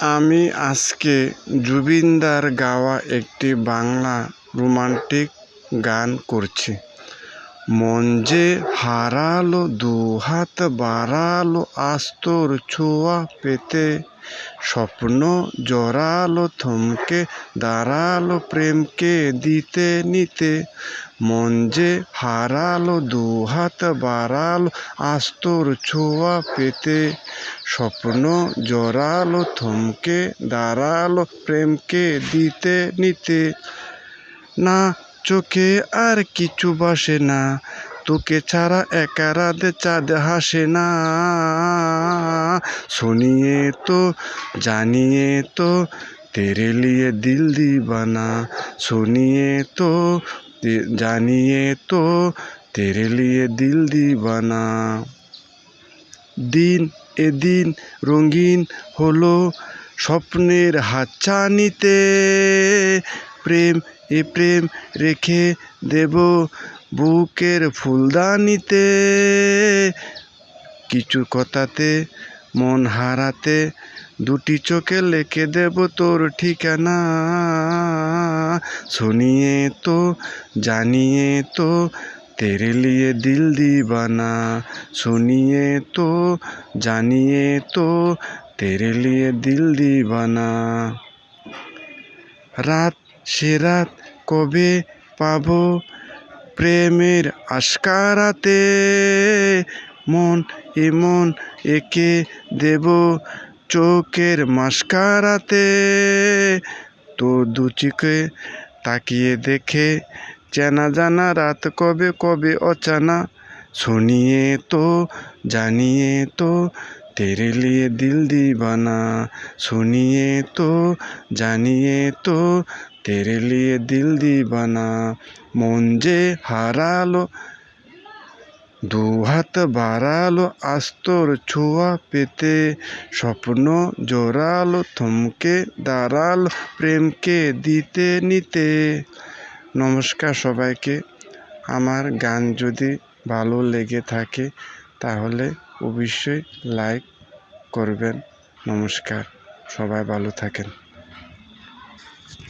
আমি আজকে জুবিনদার গাওয়া একটি বাংলা রোমান্টিক গান করছি। মন যে হারালো, দুহাত বাড়ালো আজ তোর ছোঁয়া পেতে, স্বপ্ন জড়ালো, থমকে দাঁড়ালো প্রেমকে দিতে নিতে। মন যে হারালো, দুহাত বাড়ালো আজ তোর ছোঁয়া পেতে, স্বপ্ন জড়ালো, থমকে দাঁড়ালো প্রেমকে দিতে নিতে। না চোখে আর কিছু বাসে না, তোকে ছাড়া একা রাতে চাঁদ হাসে না। শুনিয়ে তো জানিয়ে তো তেরে লিয়ে দিল দিবানা, শুনিয়ে তো জানিয়ে তো তেরে লিয়ে দিল দিবানা। দিন এদিন রঙিন হলো স্বপ্নের হাতছানিতে, প্রেম প্রেম রেখে দেব বুকের ফুলদানিতে। কিছু কথাতে মন হারাতে, দুটি চোখে লিখে দেব তোর ঠিকানা। শুনিয়ে তো জানিয়ে তো तेरे लिए दिल दीवाना, सुनिए तो জানিয়ে তো तेरे लिए दिल दीवाना। রাত সে রাত কবে পাবো প্রেমের আশকারাতে, মন এমন একে দেব চোখের মাস্কারাতে। তো দু চোখে তাকিয়ে দেখে চেনা জানা রাত কবে কবে অচানা। শুনিয়ে তো জানিয়ে তো तेरे लिए दिल दीवाना, सुनिए तो জানিয়ে তো तेरे लिए दिल दीवाना। মন যে হারালো, দুহাত বাড়ালো আজ তোর ছোঁয়া পেতে, স্বপ্ন জোরালো, থমকে দাঁড়ালো প্রেমকে দিতে নিতে। নমস্কার সবাইকে। আমার গান যদি ভালো লেগে থাকে তাহলে অবশ্যই লাইক করবেন। নমস্কার, সবাই ভালো থাকেন।